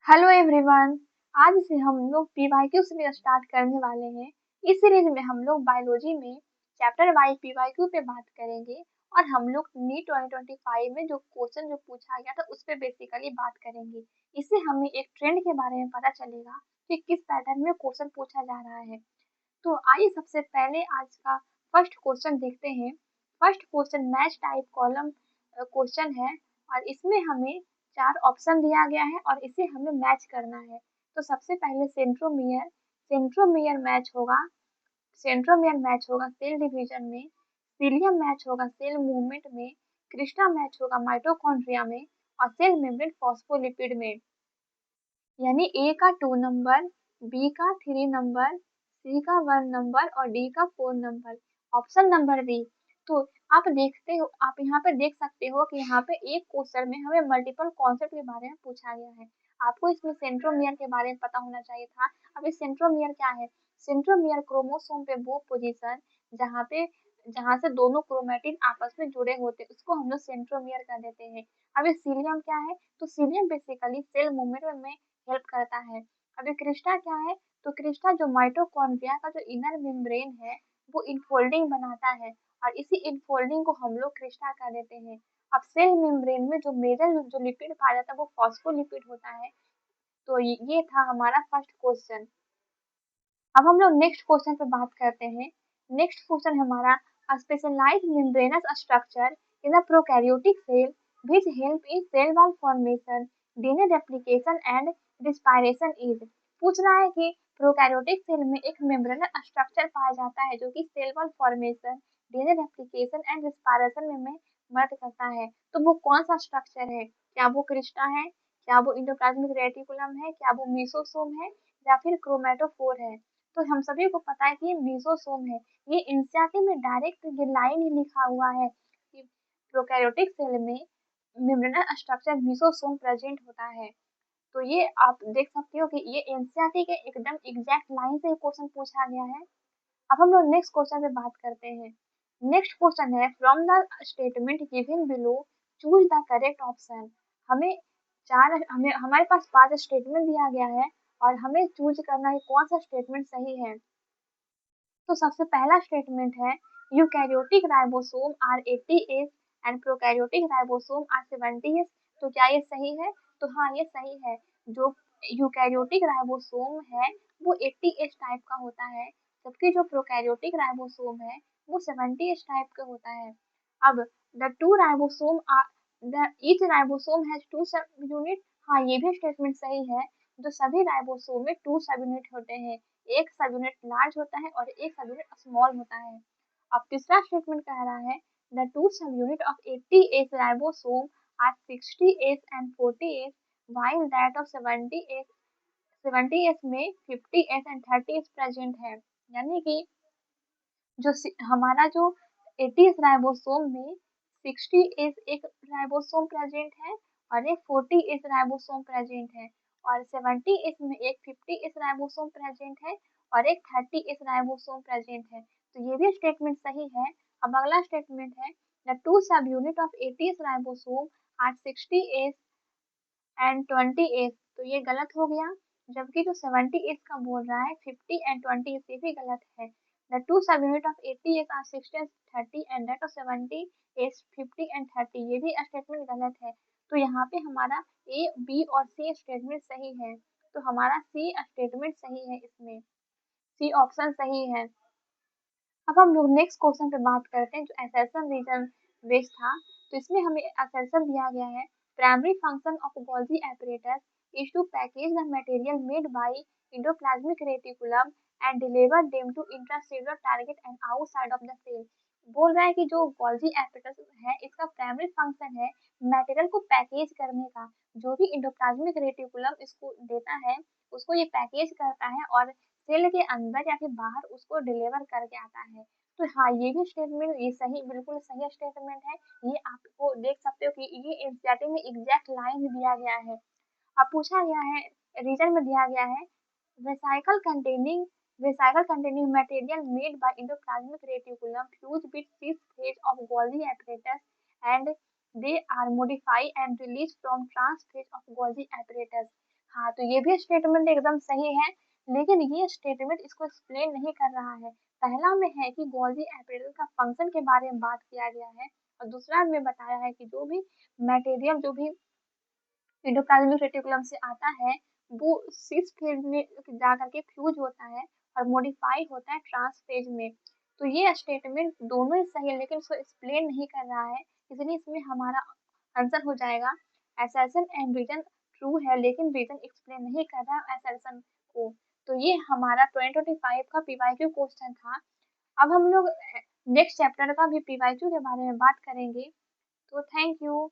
Hello everyone. आज से हम लोग पीवाईक्यू सीरीज स्टार्ट करने वाले हैं। इस सीरीज में हम लोग बायोलॉजी में चैप्टर वाइज पीवाईक्यू पे बात करेंगे और हम लोग नीट 2025 में जो क्वेश्चन जो पूछा गया था उस पे बेसिकली बात करेंगे। इससे हमें एक ट्रेंड के बारे में पता चलेगा कि किस पैटर्न में क्वेश्चन पूछा जा रहा है। तो आइए सबसे पहले आज का फर्स्ट क्वेश्चन देखते हैं। First question match type column question है और इसमें हमें चार ऑप्शन दिया गया है और इसे हमें मैच करना है। तो सबसे पहले सेंट्रोमियर सेंट्रोमियर मैच होगा सेंट्रोमियर मैच होगा सेल डिवीजन में, सीलियम मैच होगा सेल मूवमेंट में, क्रिस्टा मैच होगा माइटोकॉन्ड्रिया में और सेल मेम्ब्रेन फॉस्फोलिपिड में। यानी ए का 2 नंबर, बी का 3 नंबर, सी का 1 नंबर और डी का 4 नंबर। Option number B. तो आप यहाँ पे देख सकते हो कि यहाँ पे एक क्वेश्चन में हमें मल्टीपल कॉन्सेप्ट के बारे में पूछा गया है। आपको इसमें सेंट्रोमियर के बारे में पता होना चाहिए था। अब ये सेंट्रोमियर क्या है? सेंट्रोमियर क्रोमोसोम पे वो पोजीशन जहाँ से दोनों क्रोमेटिन आपस में जुड़े होते हैं उसको हम लोग सेंट्रोमियर कर देते हैं। अब ये सीलियम क्या है? तो सीलियम बेसिकली सेल मूवमेंट में हेल्प करता है। अभी क्रिस्टा क्या है? तो क्रिस्टा जो माइटोकॉन्ड्रिया का जो इनर मेम्ब्रेन है वो इनफोल्डिंग बनाता है और इसी इनफोल्डिंग को हम लोग क्रिस्टा कह देते हैं। अब सेल मेम्ब्रेन में जो मेजर जो लिपिड पाया जाता है वो फॉस्फोलिपिड होता है। तो ये था हमारा फर्स्ट क्वेश्चन। अब हम लोग नेक्स्ट क्वेश्चन पे बात करते हैं। नेक्स्ट क्वेश्चन हमारा specialised membranous structure in the prokaryotic cell which help in cell wall formation, DNA replication and respiration is। पूछ रहा है कि प्रोकैरियोटिक सेल में एक मेम्ब्रेनस स्ट्रक्चर पाया जाता है जो कि cell wall formation, DNA replication and respiration में मदद करता है। तो वो कौन सा स्ट्रक्चर है? क्या वो क्रिस्टा है? क्या वो इंडोप्लाज्मिक रेटिकुलम है? क्या वो मेसोसोम है या फिर क्रोमेटोफोर है? तो हम सभी को पता है कि ये मेसोसोम है। ये एनसीईआरटी में डायरेक्ट ये लाइन ही लिखा हुआ है कि प्रोकैरियोटिक सेल में मेम्ब्रेनस स्ट्रक्चर मेसोसोम प्रेजेंट होता है। तो ये आप देख सकते हो कि ये एनसीईआरटी के एकदम एग्जैक्ट लाइन से क्वेश्चन पूछा गया है। अब हम लोग नेक्स्ट क्वेश्चन पे बात करते हैं। नेक्स्ट क्वेश्चन है from the statement given below choose the correct option. हमें हमारे पास 5 स्टेटमेंट दिया गया है और हमें चूज करना है कौन सा स्टेटमेंट सही है। तो सबसे पहला स्टेटमेंट है eukaryotic ribosome are 80S and prokaryotic ribosome are 70S। तो क्या ये सही है? तो हाँ ये सही है। जो यूकैरियोटिक राइबोसोम है वो 80S टाइप का होता है जबकि जो प्रोकैरियोटिक राइबोसोम है वो 70S टाइप का होता है। अब the two ribosome are the each ribosome has two subunit. हाँ ये भी स्टेटमेंट सही है। जो सभी राइबोसोम में 2 सब यूनिट होते हैं, एक सब यूनिट लार्ज होता है और एक सब यूनिट स्मॉल होता है। अब तीसरा स्टेटमेंट कह रहा है the two subunit of 80S ribosome are 60S and 40S while that of 70S में 50S एंड 30S प्रेजेंट है। यानी कि हमारा जो 80S राइबोसोम में 60S एक राइबोसोम प्रेजेंट है और एक 40S राइबोसोम प्रेजेंट है और 70S में एक 50S राइबोसोम प्रेजेंट है और एक 30S राइबोसोम प्रेजेंट है। तो ये भी स्टेटमेंट सही है। अब अगला स्टेटमेंट है the two subunit of 80S ribosome are 60S and 20S। तो ये गलत हो गया जबकि जो 70S का बोल रहा है 50 एंड 20S ये भी गलत है। The two subunit of 80S are 60 and 30 and that of 70S 50 and 30 ये भी स्टेटमेंट गलत है। तो यहाँ पे हमारा ए बी और सी स्टेटमेंट सही है। तो हमारा सी स्टेटमेंट सही है, इसमें सी ऑप्शन सही है। अब हम लोग नेक्स्ट क्वेश्चन पे बात करते हैं जो असर्शन रीजन बेस्ड था। तो इसमें हमें असर्शन दिया गया है primary function of Golgi apparatus is to package the material made by endoplasmic reticulum and deliver them to intracellular target and outside of the cell। बोल रहा है कि जो गोल्गी apparatus है इसका प्राइमरी फंक्शन है मटेरियल को पैकेज करने का। जो भी इंडोप्लाज्मिक रेटिकुलम इसको देता है उसको ये पैकेज करता है और सेल के अंदर या फिर बाहर उसको डिलीवर करके आता है। तो हाँ ये भी स्टेटमेंट ये सही बिल्कुल सही स्टेटमेंट है। ये आपको देख सकते हो कि ये एनसीईआरटी में एग्जैक्ट लाइन दिया गया है। अब पूछा गया है रीजन में दिया गया है vesicle containing material made by endoplasmic reticulum fuse with this phase of Golgi apparatus and they are modified and released from trans phase of Golgi apparatus। हाँ, तो ये भी स्टेटमेंट एकदम सही है, लेकिन ये स्टेटमेंट इसको एक्सप्लेन नहीं कर रहा है। पहला में है कि गोल्गी एप्रेटस का फंक्शन के बारे में बात किया गया है और दूसरा में बताया है कि जो भी मटेरियल जो भी एंडोप्लाज्मिक रेटिकुलम से आता है, वो सिस फेज में जाकर के फ्यूज होता है और मॉडिफाई होता है ट्रांस फेज में। तो ये स्टेटमेंट दोनों ही सही है, लेकिन उसको एक्सप्लेन नहीं कर रहा है, इसलिए इसमें हमारा आंसर हो जाएगा असर्शन एंड रीजन ट्रू है, लेकिन रीजन एक्सप्लेन नहीं कर रहा है असर्शन को। तो ये हमारा 2025 का पीवाईक्यू क्वेश्चन था। अब हम लोग नेक्स्ट चैप्टर का भी पीवाईक्यू के बारे में बात करेंगे। तो थैंक यू।